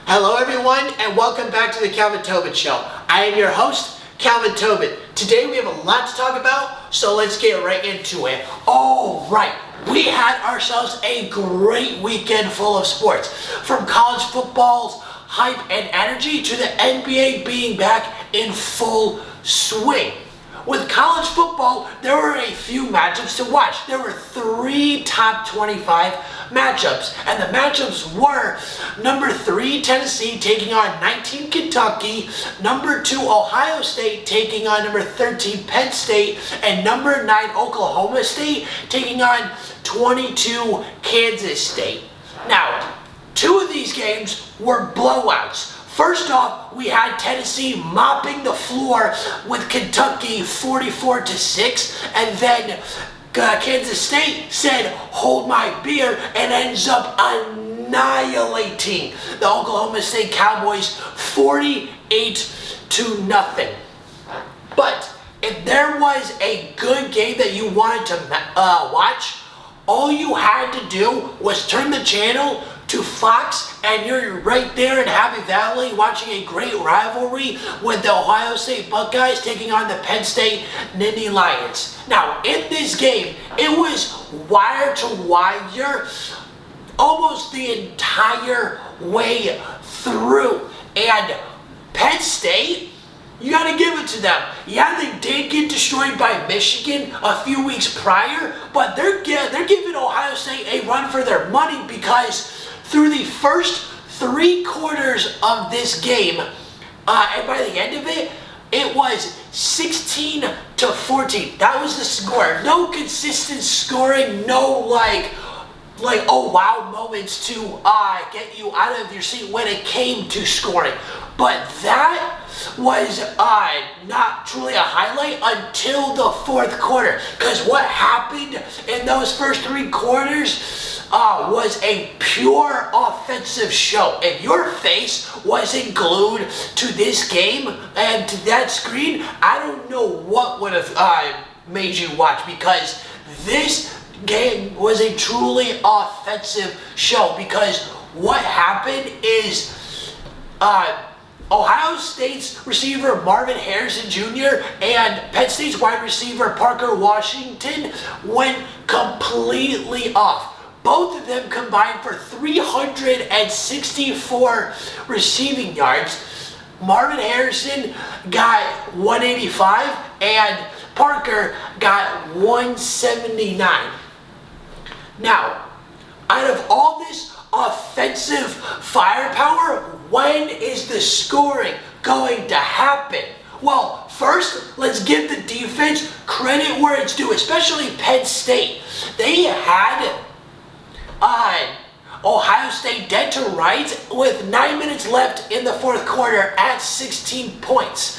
Hello everyone and welcome back to the Calvin Tobin Show. I am your host, Calvin Tobin. Today we have a lot to talk about, so let's get right into it. Alright, we had ourselves a great weekend full of sports. From college football's hype and energy to the NBA being back in full swing. With college football, there were a few matchups to watch. There were 3 top 25 matchups, and the matchups were number 3 Tennessee taking on 19 Kentucky, number 2 Ohio State taking on number 13 Penn State, and number 9 Oklahoma State taking on 22 Kansas State. Now, 2 of these games were blowouts. First off, we had Tennessee mopping the floor with Kentucky 44-6, and then Kansas State said, "Hold my beer," and ends up annihilating the Oklahoma State Cowboys 48-0. But if there was a good game that you wanted to watch, all you had to do was turn the channel to Fox, and you're right there in Happy Valley watching a great rivalry with the Ohio State Buckeyes taking on the Penn State Nittany Lions. Now, in this game, it was wire to wire almost the entire way through. And Penn State, you gotta give it to them. Yeah, they did get destroyed by Michigan a few weeks prior, but they're giving Ohio State a run for their money, because through the first 3 quarters of this game, and by the end of it, it was 16-14. That was the score. No consistent scoring, no like oh wow moments to get you out of your seat when it came to scoring. But that was not truly a highlight until the 4th quarter, because what happened in those first 3 quarters was a pure offensive show. If your face wasn't glued to this game and to that screen, I don't know what would have made you watch, because this game was a truly offensive show. Because what happened is Ohio State's receiver Marvin Harrison Jr. and Penn State's wide receiver Parker Washington went completely off. Both of them combined for 364 receiving yards. Marvin Harrison got 185 and Parker got 179. Now, out of all this offensive firepower, when is the scoring going to happen? Well, first, let's give the defense credit where it's due, especially Penn State. They had Ohio State dead to rights with 9 minutes left in the 4th quarter at 16 points.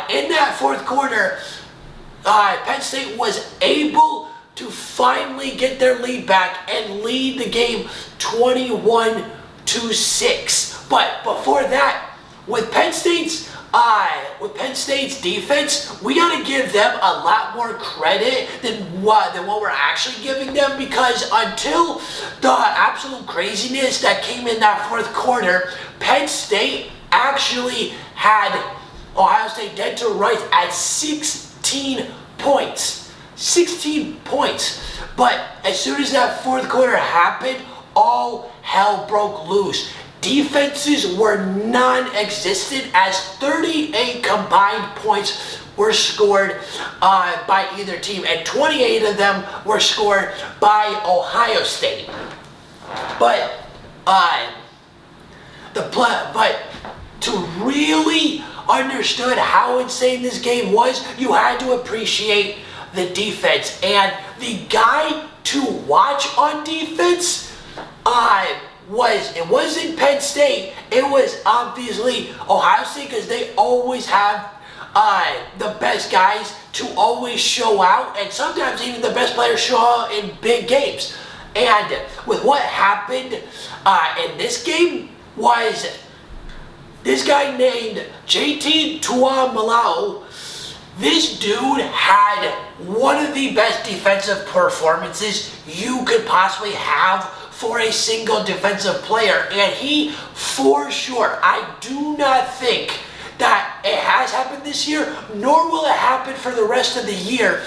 In that 4th quarter, Penn State was able to finally get their lead back and lead the game 21-6. But before that, with Penn State's defense, we gotta give them a lot more credit than what we're actually giving them, because until the absolute craziness that came in that 4th quarter, Penn State actually had Ohio State dead to rights at 16 points. 16 points. But as soon as that 4th quarter happened, all hell broke loose. Defenses were non-existent, as 38 combined points were scored by either team, and 28 of them were scored by Ohio State. But to really understand how insane this game was, you had to appreciate the defense. And the guy to watch on defense it wasn't Penn State, it was obviously Ohio State, because they always have the best guys to always show out, and sometimes even the best players show out in big games. And with what happened in this game was this guy named JT Tuamaloau. This dude had one of the best defensive performances you could possibly have for a single defensive player. And he, for sure, I do not think that it has happened this year, nor will it happen for the rest of the year.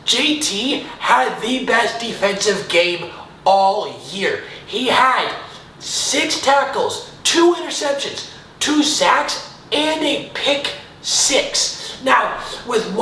JT had the best defensive game all year. He had 6 tackles, 2 interceptions, 2 sacks, and a pick 6. Now, with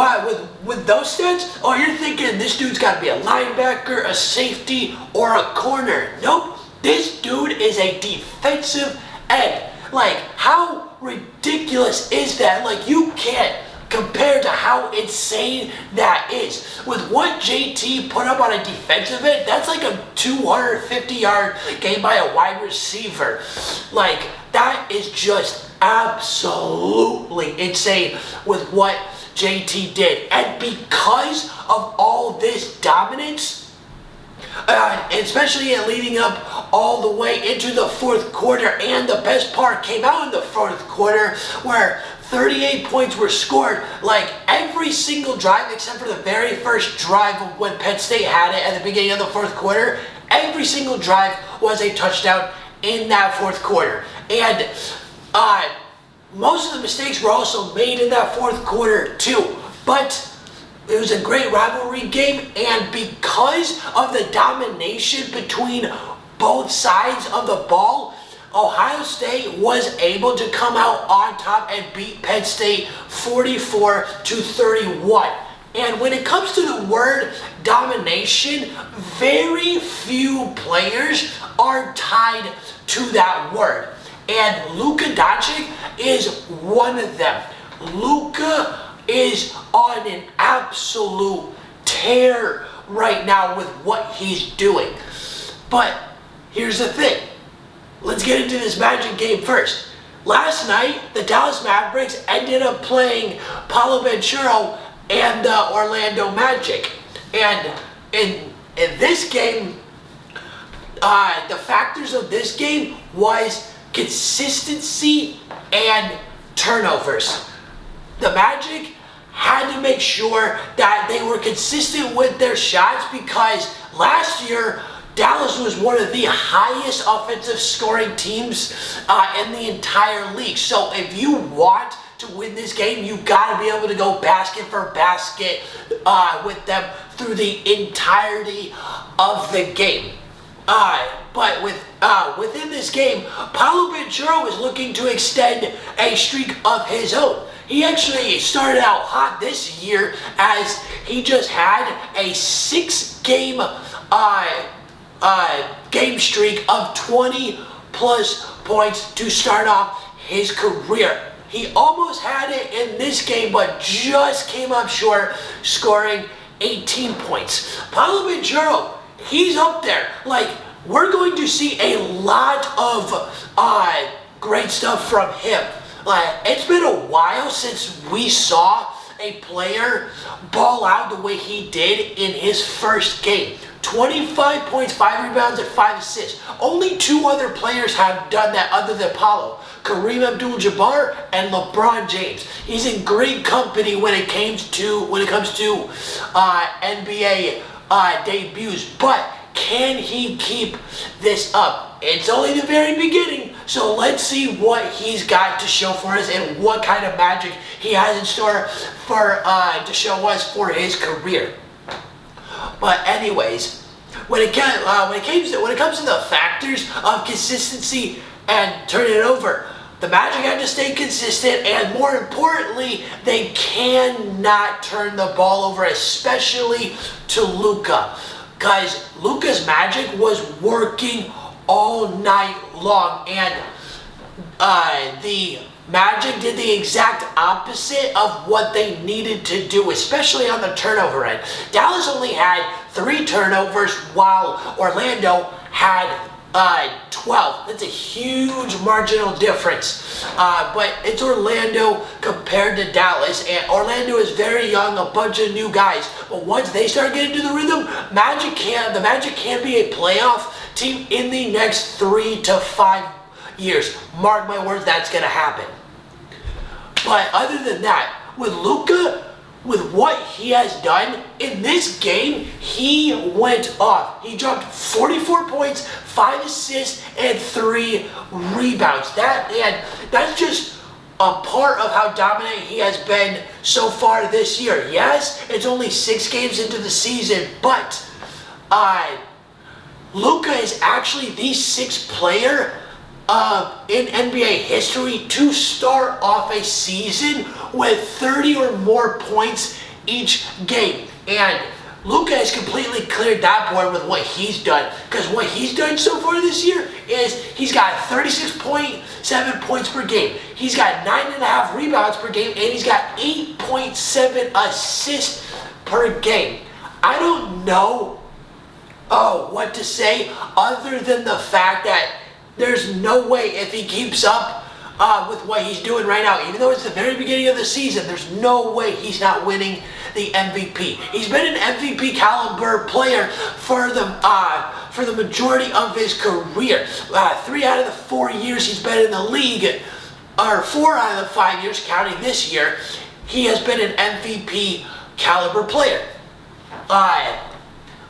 those stats, oh, you're thinking this dude's got to be a linebacker, a safety, or a corner. Nope, this dude is a defensive end. Like, how ridiculous is that? Like, you can't compare to how insane that is. With what JT put up on a defensive end, that's like a 250-yard game by a wide receiver. Like, that is just absolutely insane with what JT did. And because of all this dominance, especially leading up all the way into the fourth quarter, and the best part came out in the fourth quarter where 38 points were scored. Like, every single drive except for the very first drive when Penn State had it at the beginning of the fourth quarter, every single drive was a touchdown in that fourth quarter. And most of the mistakes were also made in that fourth quarter too. But it was a great rivalry game, and because of the domination between both sides of the ball, Ohio State was able to come out on top and beat Penn State 44-31. And when it comes to the word domination, very few players are tied to that word. And LUKA is one of them. LUKA is on an absolute tear right now with what he's doing. But here's the thing. Let's get into this Magic game first. Last night, the Dallas Mavericks ended up playing Paolo Banchero and the Orlando Magic. And in this game, the factors of this game was consistency and turnovers. The Magic had to make sure that they were consistent with their shots, because last year Dallas was one of the highest offensive scoring teams in the entire league. So if you want to win this game, you got to be able to go basket for basket with them through the entirety of the game. But within this game, Paolo Banchero is looking to extend a streak of his own. He actually started out hot this year, as he just had a 6-game game streak of 20 plus points to start off his career. He almost had it in this game, but just came up short, scoring 18 points. Paolo Banchero, he's up there. Like, we're going to see a lot of great stuff from him. Like, it's been a while since we saw a player ball out the way he did in his first game. 25 points, 5 rebounds, and 5 assists. Only 2 other players have done that other than Paolo. Kareem Abdul-Jabbar and LeBron James. He's in great company when it comes to NBA debuts. But can he keep this up? It's only the very beginning, so let's see what he's got to show for us and what kind of magic he has in store for to show us for his career. But anyways, when it comes to the factors of consistency and turning it over, the Magic have to stay consistent, and more importantly, they cannot turn the ball over, especially to LUKA. Guys, LUKA's Magic was working all night long, and the Magic did the exact opposite of what they needed to do, especially on the turnover end. Dallas only had 3 turnovers while Orlando had 12. That's a huge marginal difference. But it's Orlando compared to Dallas, and Orlando is very young, a bunch of new guys. But once they start getting to the rhythm, the Magic can be a playoff team in the next 3 to 5 years. Mark my words, that's going to happen. But other than that, with LUKA, with what he has done in this game, he went off. He dropped 44 points, 5 assists, and 3 rebounds. That's just a part of how dominant he has been so far this year. Yes, it's only 6 games into the season, but LUKA is actually the 6th player in NBA history to start off a season with 30 or more points each game. And LUKA has completely cleared that board with what he's done. Because what he's done so far this year is he's got 36.7 points per game. He's got 9.5 rebounds per game. And he's got 8.7 assists per game. I don't know what to say other than the fact that there's no way, if he keeps up with what he's doing right now, even though it's the very beginning of the season, there's no way he's not winning the MVP. He's been an MVP caliber player for the majority of his career. 3 out of the 4 years he's been in the league, or 4 out of the 5 years counting this year, he has been an MVP caliber player.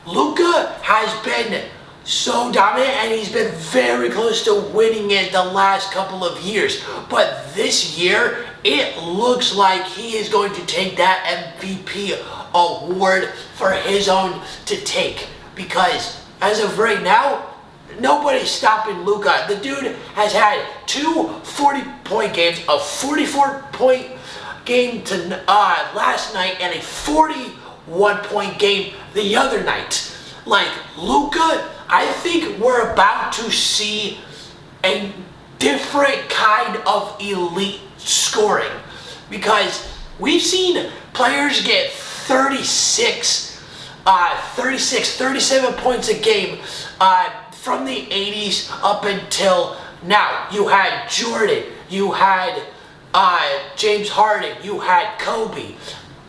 LUKA has been so dominant, and he's been very close to winning it the last couple of years. But this year, it looks like he is going to take that MVP award for his own to take. Because as of right now, nobody's stopping LUKA. The dude has had 2 40-point games, a 44-point game last night, and a 41-point game the other night. Like, LUKA, I think we're about to see a different kind of elite scoring, because we've seen players get 36, 37 points a game from the 80s up until now. You had Jordan, you had James Harden, you had Kobe.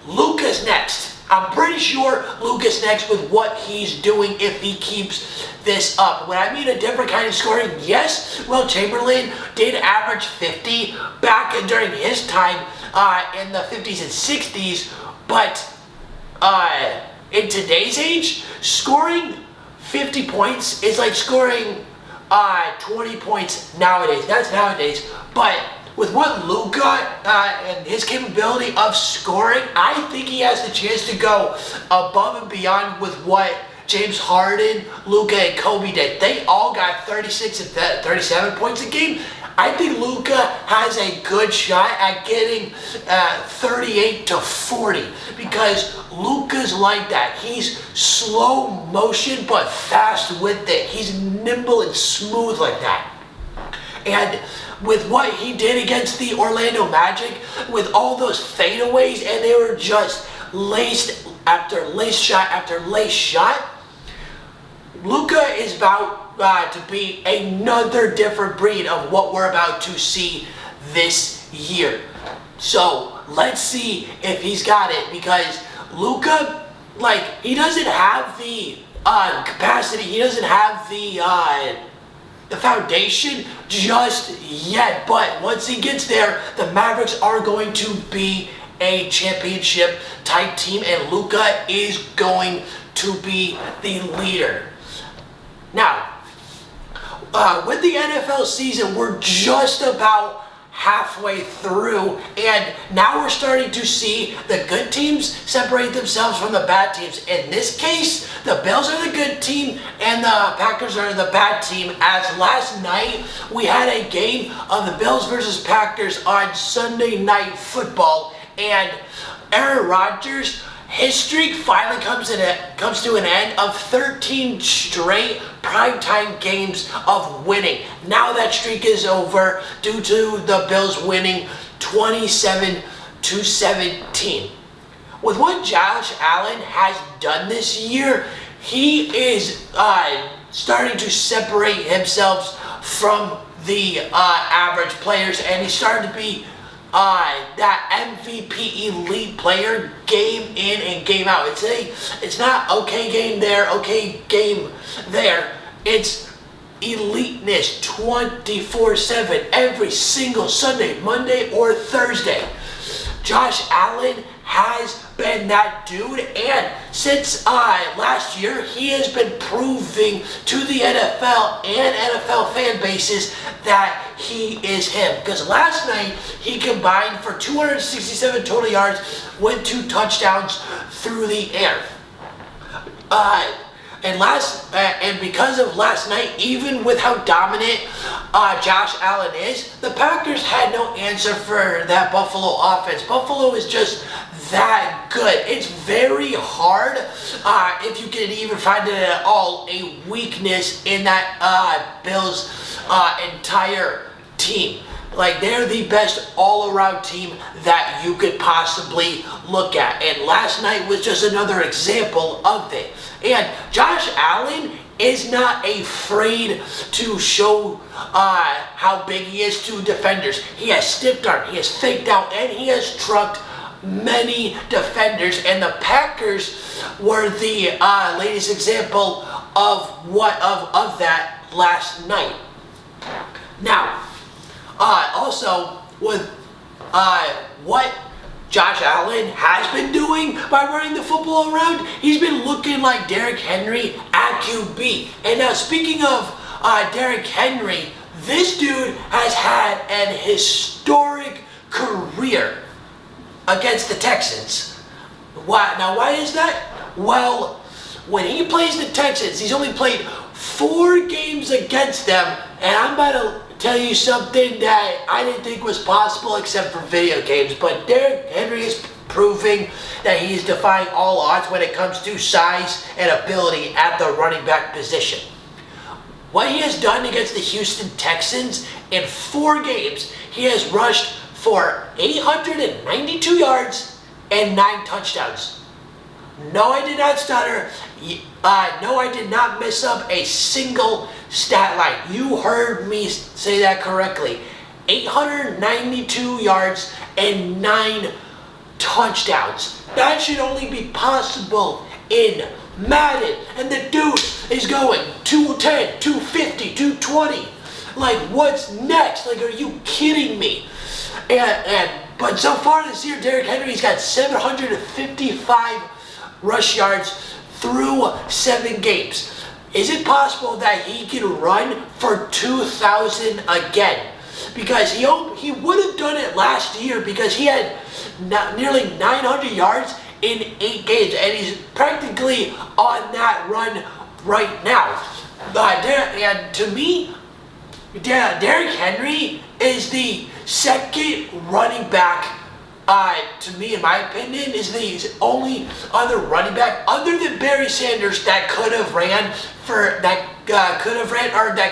LUKA's next. I'm pretty sure LUKA's next with what he's doing if he keeps this up. When I mean a different kind of scoring, yes, Will Chamberlain did average 50 back during his time in the 50s and 60s, but in today's age, scoring 50 points is like scoring 20 points nowadays. That's nowadays, but with what LUKA and his capability of scoring, I think he has the chance to go above and beyond with what James Harden, LUKA, and Kobe did. They all got 36 and 37 points a game. I think LUKA has a good shot at getting 38 to 40, because LUKA's like that. He's slow motion but fast with it. He's nimble and smooth like that. And with what he did against the Orlando Magic, with all those fadeaways, and they were just laced after lace shot after lace shot, LUKA is about to be another different breed of what we're about to see this year. So let's see if he's got it, because LUKA, like, he doesn't have the capacity, he doesn't have the foundation just yet, but once he gets there, the Mavericks are going to be a championship type team, and LUKA is going to be the leader. Now, with the NFL season, we're just about halfway through, and now we're starting to see the good teams separate themselves from the bad teams. In this case, the Bills are the good team and the Packers are the bad team, as last night we had a game of the Bills versus Packers on Sunday Night Football, and Aaron Rodgers, his streak finally comes to an end of 13 straight primetime games of winning. Now that streak is over due to the Bills winning 27-17. With what Josh Allen has done this year, he is starting to separate himself from the average players, and he's starting to be that MVP elite player game in and game out. It's not okay game there, okay game there. It's eliteness 24/7 every single Sunday, Monday, or Thursday. Josh Allen has been that dude, and since last year, he has been proving to the NFL and NFL fan bases that he is him. Because last night, he combined for 267 total yards with 2 touchdowns through the air. And because of last night, even with how dominant Josh Allen is, the Packers had no answer for that Buffalo offense. Buffalo is just that good. It's very hard, if you can even find it at all, a weakness in that Bills entire team. Like, they're the best all-around team that you could possibly look at. And last night was just another example of it. And Josh Allen is not afraid to show how big he is to defenders. He has stiffed arm, he has faked out, and he has trucked many defenders. And the Packers were the latest example of that last night. Now, also, with what Josh Allen has been doing by running the football around, he's been looking like Derrick Henry at QB. And now, speaking of Derrick Henry, this dude has had an historic career against the Texans. Why is that? Well, when he plays the Texans, he's only played 4 games against them, and I'm about to tell you something that I didn't think was possible except for video games. But Derrick Henry is proving that he is defying all odds when it comes to size and ability at the running back position. What he has done against the Houston Texans in 4 games, he has rushed for 892 yards and 9 touchdowns. No, I did not stutter. No, I did not mess up a single stat line. You heard me say that correctly. 892 yards and 9 touchdowns. That should only be possible in Madden. And the dude is going 210, 250, 220. Like, what's next? Like, are you kidding me? But so far this year, Derrick Henry's got 755 rush yards through 7 games. Is it possible that he can run for 2,000 again? Because he would have done it last year, because he had nearly 900 yards in 8 games, and he's practically on that run right now. And to me, Derrick Henry is the second running back. To me, in my opinion, is the only other running back other than Barry Sanders that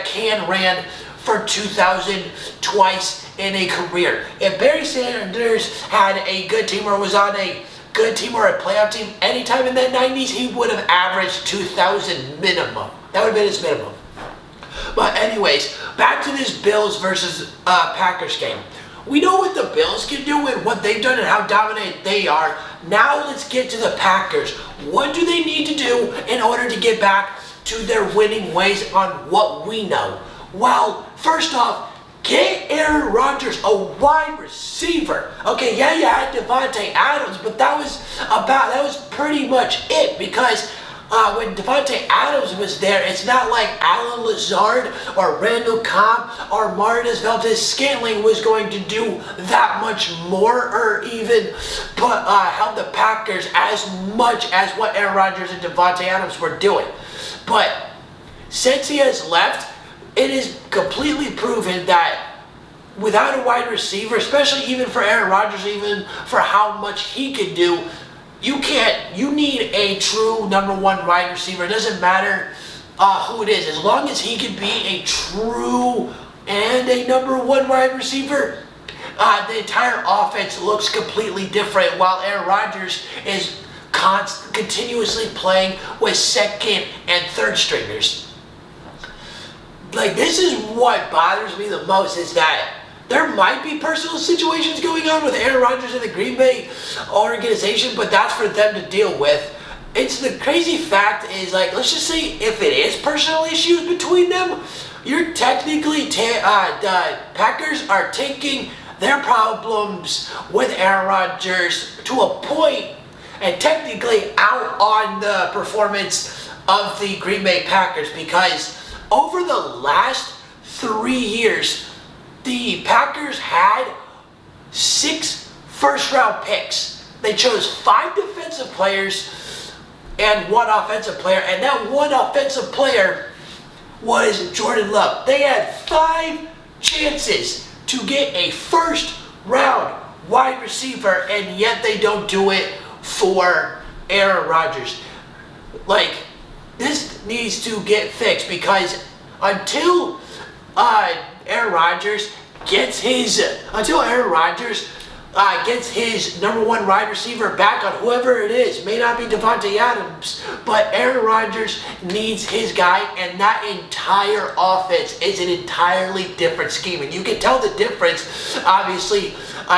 can ran for 2,000 twice in a career. If Barry Sanders had a good team or was on a good team or a playoff team anytime in the 90s, he would have averaged 2,000 minimum. That would have been his minimum. But anyways, back to this Bills versus Packers game. We know what the Bills can do and what they've done and how dominant they are. Now let's get to the Packers. What do they need to do in order to get back to their winning ways on what we know? Well, first off, get Aaron Rodgers a wide receiver. Okay, yeah, you had Devontae Adams, but that was pretty much it, because when Devontae Adams was there, it's not like Alan Lazard or Randall Cobb or Martinez Valdes-Scantling was going to do that much more or even help the Packers as much as what Aaron Rodgers and Devontae Adams were doing. But since he has left, it is completely proven that without a wide receiver, especially even for Aaron Rodgers, even for how much he can do, you need a true number 1 wide receiver. It doesn't matter who it is. As long as he can be a true and a number 1 wide receiver, the entire offense looks completely different, while Aaron Rodgers is continuously playing with second and third stringers. Like, this is what bothers me the most, is that there might be personal situations going on with Aaron Rodgers and the Green Bay organization, but that's for them to deal with. It's the crazy fact is, like, let's just say if it is personal issues between them, you're technically, the Packers are taking their problems with Aaron Rodgers to a point, and technically out on the performance of the Green Bay Packers, because over the last 3 years, the Packers had 6 first-round picks. They chose 5 defensive players and 1 offensive player, and that 1 offensive player was Jordan Love. They had 5 chances to get a first-round wide receiver, and yet they don't do it for Aaron Rodgers. Like, this needs to get fixed, because until Aaron Rodgers gets his number 1 wide receiver back on whoever it is, may not be Devontae Adams, but Aaron Rodgers needs his guy, and that entire offense is an entirely different scheme. And you can tell the difference, obviously,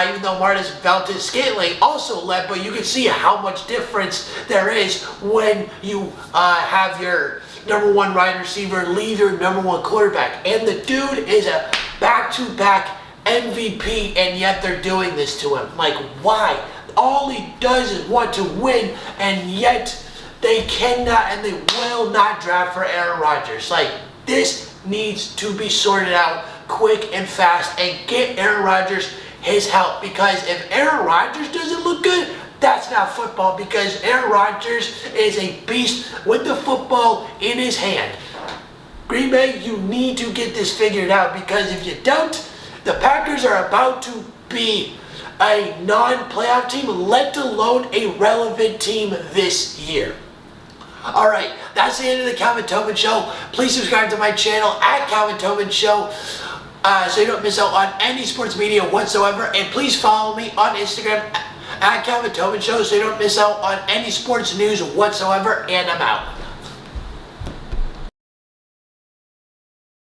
even though Martez Valdes-Scantling also led, but you can see how much difference there is when you have your number 1 wide receiver leave your number 1 quarterback. And the dude is a back-to-back MVP, and yet they're doing this to him. Like, why? All he does is want to win, and yet they cannot and they will not draft for Aaron Rodgers. Like, this needs to be sorted out quick and fast, and get Aaron Rodgers his help, because if Aaron Rodgers doesn't look good, that's not football, because Aaron Rodgers is a beast with the football in his hand. Green Bay, you need to get this figured out, because if you don't, the Packers are about to be a non-playoff team, let alone a relevant team this year. Alright, that's the end of the Calvin Tobin Show. Please subscribe to my channel at Calvin Tobin Show, so you don't miss out on any sports media whatsoever. And please follow me on Instagram at Calvin Tobin Show, so you don't miss out on any sports news whatsoever. And I'm out.